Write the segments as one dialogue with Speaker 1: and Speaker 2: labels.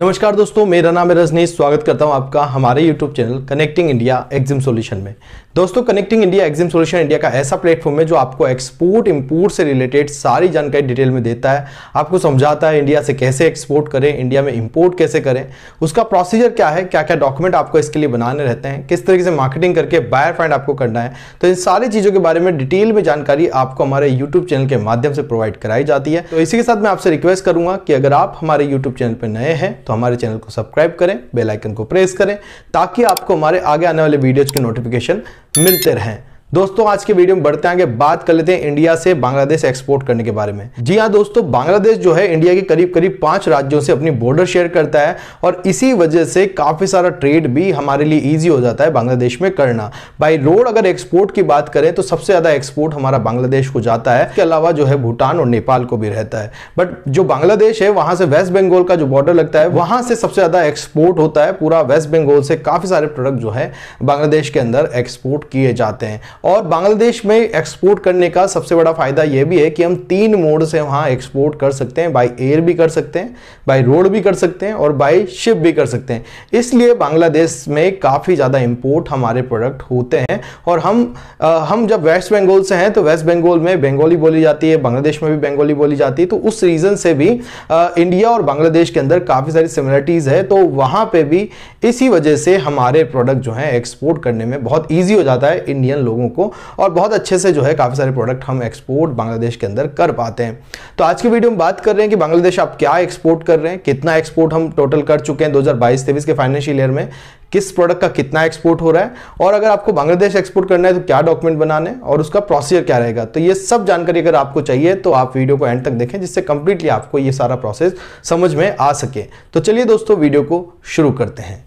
Speaker 1: नमस्कार दोस्तों, मेरा नाम है रजनीश। स्वागत करता हूं आपका हमारे YouTube channel connecting India exam solution में। दोस्तों, connecting India exam solution India का ऐसा प्लेटफॉर्म है जो आपको एक्सपोर्ट इंपोर्ट से रिलेटेड सारी जानकारी डिटेल में देता है, आपको समझाता है इंडिया से कैसे एक्सपोर्ट करें, इंडिया में इंपोर्ट कैसे करें, उसका प्रोसीजर क्या है, क्या क्या डॉक्यूमेंट आपको इसके लिए बनाने रहते हैं, किस तरीके से मार्केटिंग करके बायर फाइंड आपको करना है। तो इन सारी चीज़ों के बारे में डिटेल में जानकारी आपको हमारे यूट्यूब चैनल के माध्यम से प्रोवाइड कराई जाती है। तो इसी के साथ मैं आपसे रिक्वेस्ट करूंगा कि अगर आप हमारे यूट्यूब चैनल पर नए हैं तो हमारे चैनल को सब्सक्राइब करें, बेल आइकन को प्रेस करें ताकि आपको हमारे आगे आने वाले वीडियोज के नोटिफिकेशन मिलते रहें। दोस्तों, आज के वीडियो में बढ़ते आगे बात कर लेते हैं इंडिया से बांग्लादेश एक्सपोर्ट करने के बारे में। जी हां दोस्तों, बांग्लादेश जो है इंडिया के करीब करीब 5 राज्यों से अपनी बॉर्डर शेयर करता है और इसी वजह से काफी सारा ट्रेड भी हमारे लिए इजी हो जाता है बांग्लादेश में करना। बाई रोड अगर एक्सपोर्ट की बात करें तो सबसे ज्यादा एक्सपोर्ट हमारा बांग्लादेश को जाता है, इसके अलावा जो है भूटान और नेपाल को भी रहता है। बट जो बांग्लादेश है वहां से वेस्ट बंगाल का जो बॉर्डर लगता है वहां से सबसे ज्यादा एक्सपोर्ट होता है। पूरा वेस्ट बंगाल से काफी सारे प्रोडक्ट जो है बांग्लादेश के अंदर एक्सपोर्ट किए जाते हैं। और बांग्लादेश में एक्सपोर्ट करने का सबसे बड़ा फायदा यह भी है कि हम 3 मोड से वहां एक्सपोर्ट कर सकते हैं। बाय एयर भी कर सकते हैं, बाय रोड भी कर सकते हैं और बाय शिप भी कर सकते हैं। इसलिए बांग्लादेश में काफी ज्यादा इंपोर्ट हमारे प्रोडक्ट होते हैं। और हम जब वेस्ट बंगाल से हैं तो वेस्ट बंगाल में बंगाली बोली जाती है, बांग्लादेश में भी बंगाली बोली जाती है। तो उस रीजन से भी इंडिया और बांग्लादेश के अंदर काफी सारी सिमिलरिटीज है। तो वहां पे भी इसी वजह से हमारे प्रोडक्ट जो है एक्सपोर्ट करने में बहुत ईजी हो जाता है इंडियन लोगों को और बहुत अच्छे से जो है काफी सारे प्रोडक्ट हम एक्सपोर्ट बांग्लादेश के अंदर कर पाते हैं। तो आज की वीडियो में बात कर रहे हैं कि बांग्लादेश आप क्या एक्सपोर्ट कर रहे हैं, कितना एक्सपोर्ट हम टोटल कर चुके हैं 2022-23 के फाइनेंशियल ईयर में, किस प्रोडक्ट का कितना एक्सपोर्ट हो रहा है और अगर आपको बांग्लादेश एक्सपोर्ट करना है तो क्या डॉक्यूमेंट बनाने और उसका प्रोसीजर क्या रहेगा। तो ये सब जानकारी अगर आपको चाहिए तो आप वीडियो को एंड तक देखें जिससे कंप्लीटली आपको ये सारा प्रोसेस समझ में आ सके। तो चलिए दोस्तों, वीडियो को शुरू करते हैं।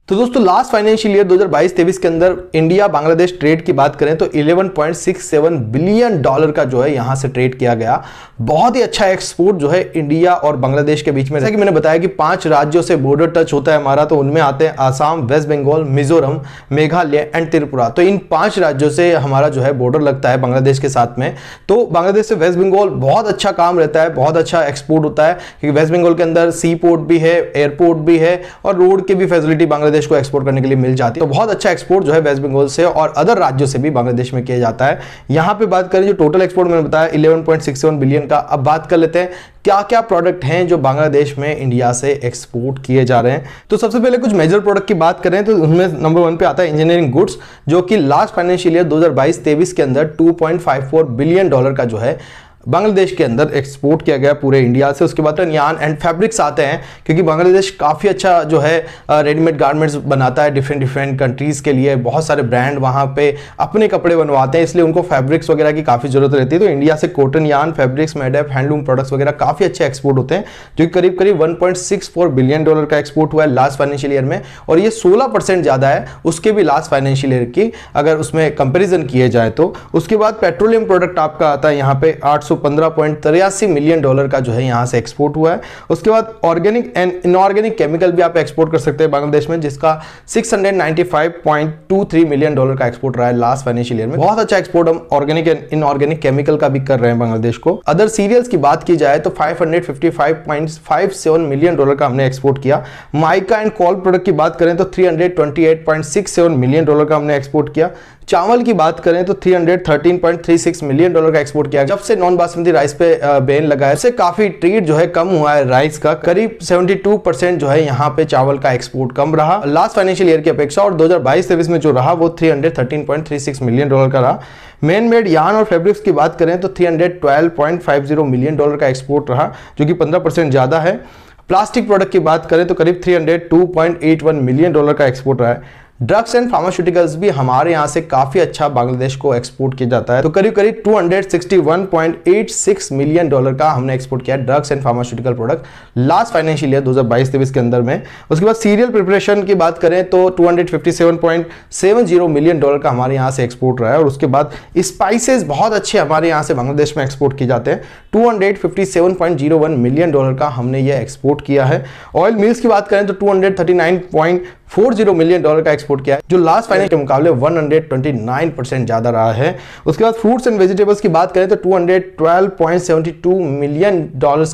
Speaker 1: तो दोस्तों, लास्ट फाइनेंशियल ईयर 2022-23 के अंदर इंडिया बांग्लादेश ट्रेड की बात करें तो $11.67 बिलियन का जो है यहां से ट्रेड किया गया। बहुत ही अच्छा एक्सपोर्ट जो है इंडिया और बांग्लादेश के बीच में। जैसा कि मैंने बताया कि 5 राज्यों से बॉर्डर टच होता है हमारा, तो उनमें आते हैं आसाम, वेस्ट बंगाल, मिजोरम, मेघालय एंड त्रिपुरा। तो इन 5 राज्यों से हमारा जो है बॉर्डर लगता है बांग्लादेश के साथ में। तो बांग्लादेश से वेस्ट बंगाल बहुत अच्छा काम रहता है, बहुत अच्छा एक्सपोर्ट होता है क्योंकि वेस्ट बंगाल के अंदर सी पोर्ट भी है, एयरपोर्ट भी है और रोड की भी फैसिलिटी बांग्लादेश को एक्सपोर्ट करने के लिए मिल जाती है। तो बहुत अच्छा एक्सपोर्ट जो है वेस्ट बंगाल से और अदर राज्यों से भी बांग्लादेश में किया जाता है। यहां पे बात करें जो टोटल एक्सपोर्ट मैंने बताया 11.67 बिलियन का। अब बात कर लेते हैं क्या क्या प्रोडक्ट हैं जो बांग्लादेश में इंडिया से एक्सपोर्ट किए जा रहे हैं। तो सबसे पहले कुछ मेजर प्रोडक्ट की बात करें तो उनमें नंबर 1 पे आता है इंजीनियरिंग गुड्स, जो कि लास्ट फाइनेंशियल ईयर 2022-23 के अंदर $2.54 बिलियन का जो है बांग्लादेश के अंदर एक्सपोर्ट किया गया पूरे इंडिया से। उसके बाद यार्न एंड फैब्रिक्स आते हैं क्योंकि बांग्लादेश काफ़ी अच्छा जो है रेडीमेड गारमेंट्स बनाता है डिफरेंट कंट्रीज़ के लिए। बहुत सारे ब्रांड वहाँ पे अपने कपड़े बनवाते हैं, इसलिए उनको फैब्रिक्स वगैरह की काफ़ी ज़रूरत रहती है। तो इंडिया से cotton, yarn, fabrics, made up, handloom products वगैरह काफ़ी अच्छे एक्सपोर्ट होते हैं, जो कि करीब करीब $1.64 बिलियन का एक्सपोर्ट हुआ है लास्ट फाइनेंशियल ईयर में। और ये 16% ज़्यादा है उसके भी लास्ट फाइनेंशियल ईयर की अगर उसमें कंपेरिजन किए जाए तो। उसके बाद पेट्रोलियम प्रोडक्ट आपका आता है यहाँ पे $815.83 मिलियन का जो है यहां से एक्सपोर्ट हुआ है। उसके बाद ऑर्गेनिक एंड इनऑर्गेनिक केमिकल भी आप एक्सपोर्ट कर सकते हैं बांग्लादेश में, जिसका $695.23 मिलियन का एक्सपोर्ट रहा है लास्ट फाइनेंशियल ईयर में। बहुत अच्छा एक्सपोर्ट हम ऑर्गेनिक एंड इनऑर्गेनिक केमिकल का भी कर रहे हैं बांग्लादेश को। अदर सीरियल्स की बात की जाए तो $555.57 मिलियन का हमने एक्सपोर्ट किया। माइका एंड कॉल प्रोडक्ट की बात करें तो $328.67 मिलियन का हमने एक्सपोर्ट किया। चावल की बात करें तो $313.36 मिलियन का एक्सपोर्ट किया। जब से नॉन बासमती राइस पे बैन लगा है उससे काफी ट्रेड जो है कम हुआ है राइस का। करीब 72% जो है यहाँ पे चावल का एक्सपोर्ट कम रहा लास्ट फाइनेंशियल ईयर की अपेक्षा और 2022-23 में जो रहा वो $313.36 मिलियन का रहा। मैन मेड यार्न और फैब्रिक्स की बात करें तो $312.50 मिलियन का एक्सपोर्ट रहा, जो कि 15% ज्यादा है। प्लास्टिक प्रोडक्ट की बात करें तो करीब $302.81 मिलियन का एक्सपोर्ट रहा है। ड्रग्स एंड फार्मास्यूटिकल्स भी हमारे यहाँ से काफी अच्छा बांग्लादेश को एक्सपोर्ट किया जाता है। तो करीब करीब $261.86 मिलियन का हमने एक्सपोर्ट किया drugs and pharmaceutical product last financial year 2022-23 के अंदर में। उसके बाद सीरियल प्रिपरेशन की बात करें तो $257.70 मिलियन का हमारे यहाँ से एक्सपोर्ट रहा है। और उसके बाद स्पाइसेस बहुत अच्छे हमारे यहाँ से बांग्लादेश में एक्सपोर्ट किए जाते हैं। $257.01 मिलियन का हमने ये एक्सपोर्ट किया है। ऑयल मिल्स की बात करें तो $239.5 $140 मिलियन का एक्सपोर्ट किया है, जो लास्ट फाइनेंस के मुकाबले 129% ज्यादा रहा है। उसके बाद फ्रूट्स एंड वेजिटेबल्स की बात करें तो $212.72 मिलियन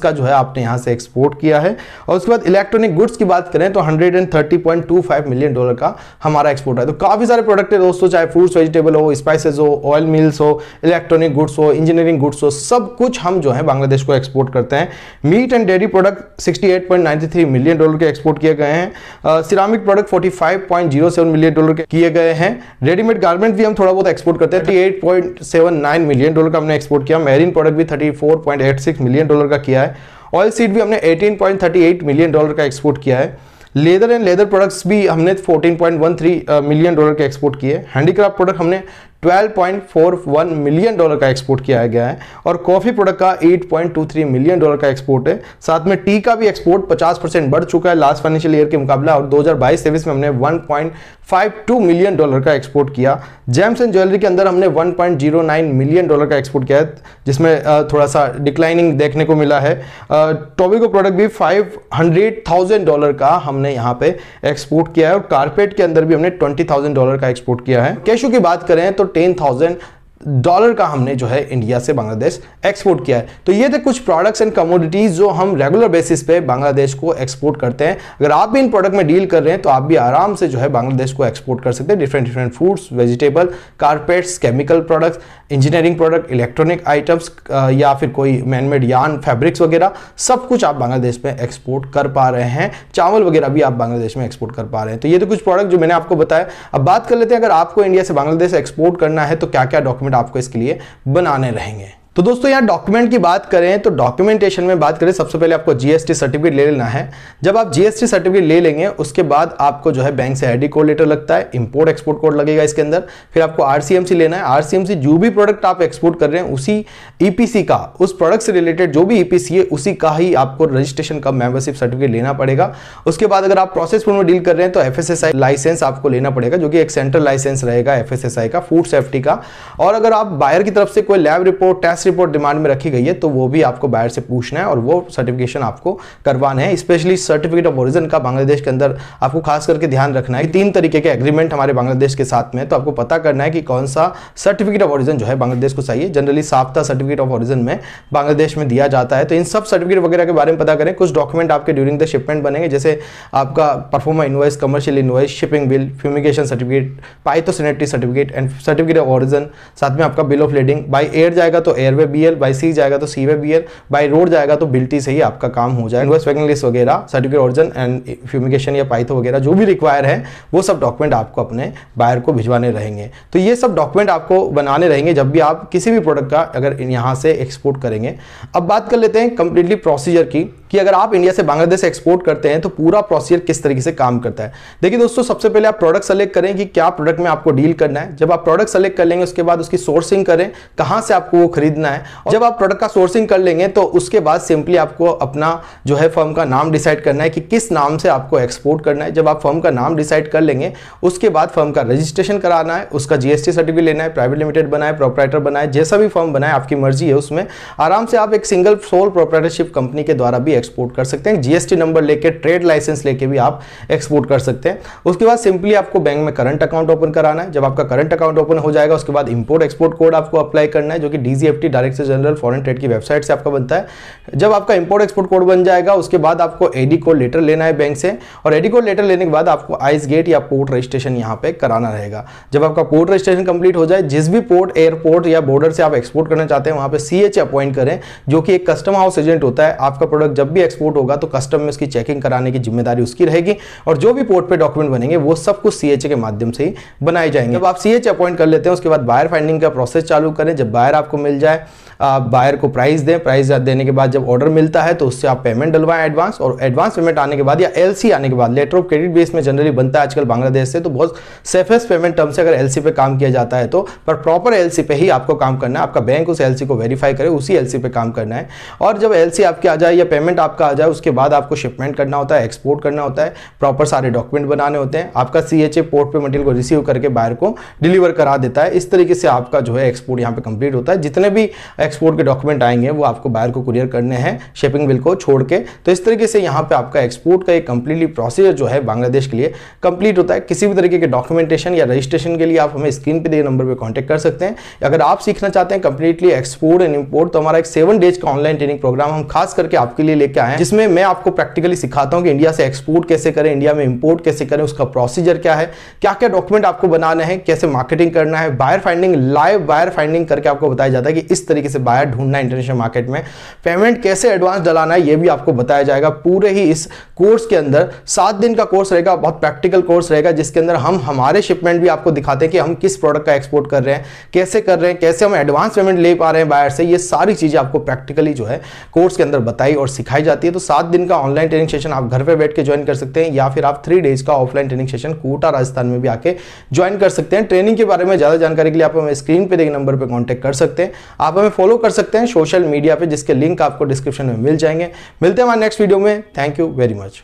Speaker 1: का जो है आपने यहां से एक्सपोर्ट किया है। और उसके बाद इलेक्ट्रॉनिक गुड्स की बात करें तो $130.25 मिलियन का हमारा एक्सपोर्ट है। तो काफी सारे प्रोडक्ट है दोस्तों, चाहे फ्रूट्स वेजिटेबल हो, स्पाइसेस हो, ऑयल मिल्स हो, इलेक्ट्रॉनिक गुड्स हो, इंजीनियरिंग गुड्स हो, सब कुछ हम जो है बांग्लादेश को एक्सपोर्ट करते हैं। Meat and dairy product $68.93 million के एक्सपोर्ट किए गए हैं। सिरामिक प्रोडक्ट $45.07 मिलियन के किए गए हैं। रेडीमेड गारमेंट भी हम थोड़ा बहुत एक्सपोर्ट करते हैं, $38.79 मिलियन का हमने एक्सपोर्ट किया। मैरीन प्रोडक्ट भी $34.86 मिलियन का किया है। ऑयल सीड भी हमने $18.38 मिलियन का एक्सपोर्ट किया है। लेदर एंड लेदर प्रोडक्ट्स भी हमने $14.13 मिलियन के एक्सपोर्ट किए। हैंडीक्राफ्ट प्रोडक्ट हमने $12.41 मिलियन का एक्सपोर्ट किया गया है। और कॉफी प्रोडक्ट का $8.23 मिलियन का एक्सपोर्ट है। साथ में टी का भी एक्सपोर्ट 50% बढ़ चुका है लास्ट फाइनेंशियल ईयर के मुकाबला, और 2022-23 में हमने $1.52 मिलियन का एक्सपोर्ट किया। जेम्स एंड ज्वेलरी के अंदर हमने $1.09 मिलियन का एक्सपोर्ट किया है, जिसमें थोड़ा सा डिक्लाइनिंग देखने को मिला है। टोबैको प्रोडक्ट भी $500,000 का हमने यहाँ पे एक्सपोर्ट किया है। और कारपेट के अंदर भी हमने $20,000 का एक्सपोर्ट किया है। कैशू की बात करें तो $10,000 का हमने जो है इंडिया से बांग्लादेश एक्सपोर्ट किया है। तो ये थे कुछ प्रोडक्ट्स एंड कमोडिटीज जो हम रेगुलर बेसिस पे बांग्लादेश को एक्सपोर्ट करते हैं। अगर आप भी इन प्रोडक्ट में डील कर रहे हैं तो आप भी आराम से जो है बांग्लादेश को एक्सपोर्ट कर सकते हैं। Different fruits, vegetable, carpets, chemical products, engineering product, electronic items या फिर कोई मैनमेड यार्न, फैब्रिक्स वगैरह, सब कुछ आप बांग्लादेश में एक्सपोर्ट कर पा रहे हैं। चावल वगैरह भी आप बांग्लादेश में एक्सपोर्ट कर पा रहे हैं। तो ये तो कुछ प्रोडक्ट जो मैंने आपको बताया। अब बात कर लेते हैं, अगर आपको इंडिया से बांग्लादेश एक्सपोर्ट करना है तो क्या क्या डॉक्यूमेंट आपको इसके लिए बनाने रहेंगे। तो दोस्तों यहाँ डॉक्यूमेंट की बात करें तो डॉक्यूमेंटेशन में बात करें, सबसे पहले आपको जीएसटी सर्टिफिकेट ले लेना है। जब आप जीएसटी सर्टिफिकेट ले लेंगे उसके बाद आपको जो है बैंक से आईडी कोड लेटर लगता है, इंपोर्ट एक्सपोर्ट कोड लगेगा इसके अंदर। फिर आपको आरसीएमसी लेना है। आरसीएमसी जो भी प्रोडक्ट आप एक्सपोर्ट कर रहे हैं उसी ईपीसी का, उस प्रोडक्ट से रिलेटेड जो भी ईपीसी है उसी का ही आपको रजिस्ट्रेशन का मेंबरशिप सर्टिफिकेट लेना पड़ेगा। उसके बाद अगर आप प्रोसेस फूड में डील कर रहे हैं तो एफएसएसआई लाइसेंस आपको लेना पड़ेगा, जो कि एक सेंट्रल लाइसेंस रहेगा एफएसएसआई का, फूड सेफ्टी का। और अगर आप बायर की तरफ से कोई lab report, test report demand में रखी गई है तो वो भी आपको बायर से पूछना है और वो सर्टिफिकेशन आपको करवाना है। स्पेशली सर्टिफिकेट ऑफ ओरिजिन का बांग्लादेश के अंदर आपको खास करके ध्यान रखना है कि 3 तरीके के एग्रीमेंट हमारे बांग्लादेश के साथ में, तो आपको पता करना है कि कौन सा सर्टिफिकेट ऑफ ओरिजिन जो है बांग्लादेश को चाहिए। जनरली साफ्ता सर्टिफिकेट ऑफ ओरिजिन में बांग्लादेश में दिया जाता है। तो इन सब सर्टिफिकेट वगैरह के बारे में पता करें। कुछ डॉक्यूमेंट आपके ड्यूरिंग द शिपमेंट बनेंगे, जैसे आपका proforma invoice, commercial invoice, shipping bill, fumigation certificate, phytosanitary certificate and certificate of origin. साथ में आपका bill of lading, by air जाएगा तो एयरवे बीएल, बाय सी जाएगा तो सीवे बीएल, बाय रोड जाएगा तो बिल्टी से ही आपका काम हो जाएगा। इनवॉइस पैकिंग लिस्ट वगैरह, सर्टिफिकेट ओरिजिन एंड फ्यूमिगेशन या पाइथो वगैरह जो भी रिक्वायर है वो सब डॉक्यूमेंट आपको अपने बायर को भिजवाने रहेंगे। तो ये सब डॉक्यूमेंट आपको बनाने रहेंगे जब भी आप किसी भी प्रोडक्ट का अगर यहाँ से एक्सपोर्ट करेंगे। अब बात कर लेते हैं कंप्लीटली प्रोसीजर की, कि अगर आप इंडिया से बांग्लादेश एक्सपोर्ट करते हैं तो पूरा प्रोसीजर किस तरीके से काम करता है। देखिए दोस्तों, सबसे पहले आप प्रोडक्ट सेलेक्ट करें कि क्या प्रोडक्ट में आपको डील करना है। जब आप प्रोडक्ट सेलेक्ट कर लेंगे उसके बाद उसकी सोर्सिंग करें, कहां से आपको वो खरीदना है। और जब आप प्रोडक्ट का सोर्सिंग कर लेंगे तो उसके बाद सिंपली आपको अपना जो है फर्म का नाम डिसाइड करना है कि किस नाम से आपको एक्सपोर्ट करना है। जब आप फर्म का नाम डिसाइड कर लेंगे उसके बाद फर्म का रजिस्ट्रेशन कराना है, उसका जीएसटी सर्टिफिकेट लेना है, प्राइवेट लिमिटेड बनाए, प्रोप्राइटर बनाए, जैसा भी फर्म बनाए आपकी मर्जी है। उसमें आराम से आप एक सिंगल सोल प्रोप्राइटरशिप कंपनी के द्वारा भी एक्सपोर्ट कर सकते हैं। जीएसटी नंबर लेके, ट्रेड लाइसेंस लेके भी आप एक्सपोर्ट कर सकते हैं। उसके बाद सिंपली आपको बैंक में करंट अकाउंट ओपन कराना है। जब आपका करंट अकाउंट ओपन हो जाएगा उसके बाद इंपोर्ट एक्सपोर्ट कोड आपको अप्लाई करना है, जो कि DGFT, director general foreign trade की वेबसाइट से आपका बनता है। जब आपका इंपोर्ट एक्सपोर्ट कोड बन जाएगा उसके बाद आपको एडी कोड लेटर लेना है बैंक से, और एडी कोड लेटर लेने के बाद आपको आइस गेट या पोर्ट रजिस्ट्रेशन यहाँ पे कराना रहेगा। जब आपका पोर्ट रजिस्ट्रेशन कंप्लीट हो जाए, जिस भी पोर्ट, एयरपोर्ट या बॉर्डर से आप एक्सपोर्ट करना चाहते हैं वहां पे सीएच अपॉइंट करें, जो कि एक कस्टम हाउस एजेंट होता है। आपका प्रोडक्ट जब भी एक्सपोर्ट होगा तो कस्टम में उसकी चेकिंग कराने की जिम्मेदारी उसकी रहेगी, और जो भी पोर्ट पे डॉक्यूमेंट बनेंगे वो सब कुछ सीएचए के माध्यम से ही बनाए जाएंगे। जब आप सीएचए अपॉइंट कर लेते हैं उसके बाद बायर फाइंडिंग का प्रोसेस चालू करें। जब बायर आपको मिल जाए, आप बायर को प्राइस दें। प्राइस देने के बाद जब ऑर्डर मिलता है तो उससे आप पेमेंट डलवाएं एडवांस, और एडवांस पेमेंट आने के बाद या एलसी आने के बाद, लेटर ऑफ क्रेडिट बेस में जनरली बनता है आजकल बांग्लादेश से, तो बहुत सेफेस्ट पेमेंट टर्म से अगर एलसी पे काम किया जाता है तो, पर प्रॉपर एलसी पे ही आपको काम करना है। आपका बैंक उस एलसी को वेरीफाई करे, उसी एलसी पे काम करना है। और जब एलसी आपके आ जाए या पेमेंट आपका आ जाए उसके बाद आपको शिपमेंट करना होता है, एक्सपोर्ट करना होता है, प्रॉपर सारे डॉक्यूमेंट बनाने होते हैं। आपका सीएचए पोर्ट पे मटेरियल को रिसीव करके बायर को डिलीवर करा देता है। इस तरीके से आपका जो है एक्सपोर्ट यहाँ पे कंप्लीट होता है। जितने भी एक्सपोर्ट के डॉक्यूमेंट आएंगे वो आपको बायर को कुरियर करने हैं शिपिंग बिल को छोड़ के। तो इस तरीके से यहाँ पे आपका एक्सपोर्ट का एक कंप्लीटली प्रोसीजर जो है बांग्लादेश के लिए कंप्लीट होता है। किसी भी तरीके के डॉक्यूमेंटेशन या रजिस्ट्रेशन के लिए आप हमें स्क्रीन पे दिए नंबर पे कांटेक्ट कर सकते हैं। अगर आप सीखना चाहते हैं कंप्लीटली एक्सपोर्ट एंड इंपोर्ट, तो हमारा एक 7 डेज का ऑनलाइन ट्रेनिंग प्रोग्राम हम खास करके आपके लिए लेके आए हैं, जिसमें मैं आपको प्रैक्टिकली सिखाता हूं कि इंडिया से एक्सपोर्ट कैसे करें, इंडिया में इंपोर्ट कैसे करें, उसका प्रोसीजर क्या है, क्या क्या डॉक्यूमेंट आपको बनाने हैं, कैसे मार्केटिंग करना है, buyer finding, live buyer finding करके आपको बताया जाता है कि इस तरीके से बायर ढूंढना है इंटरनेशनल मार्केट में, पेमेंट कैसे एडवांस डलाना है ये भी आपको बताया जाएगा। पूरे ही इस कोर्स के अंदर 7 दिन का कोर्स रहेगा, बहुत प्रैक्टिकल कोर्स रहेगा, जिसके अंदर हम हमारे शिपमेंट भी आपको दिखाते हैं कि हम किस प्रोडक्ट का एक्सपोर्ट कर रहे हैं, कैसे कर रहे हैं, कैसे हम एडवांस पेमेंट ले पा रहे हैं बायर से। ये सारी चीजें आपको प्रैक्टिकली जो है कोर्स के अंदर बताई और सिखाई जाती है। तो 7 दिन का ऑनलाइन ट्रेनिंग सेशन आप घर पे बैठ के ज्वाइन कर सकते हैं, या फिर आप 3 डेज का offline training session Kota Rajasthan में भी आके ज्वाइन कर सकते हैं। ट्रेनिंग के बारे में ज्यादा जानकारी के लिए आप हमें स्क्रीन पे दिए नंबर पे कांटेक्ट कर सकते हैं। आप हमें फॉलो कर सकते हैं सोशल मीडिया पे, जिसके लिंक आपको डिस्क्रिप्शन में मिल जाएंगे। मिलते हैं हमारे नेक्स्ट वीडियो में। Thank you very much.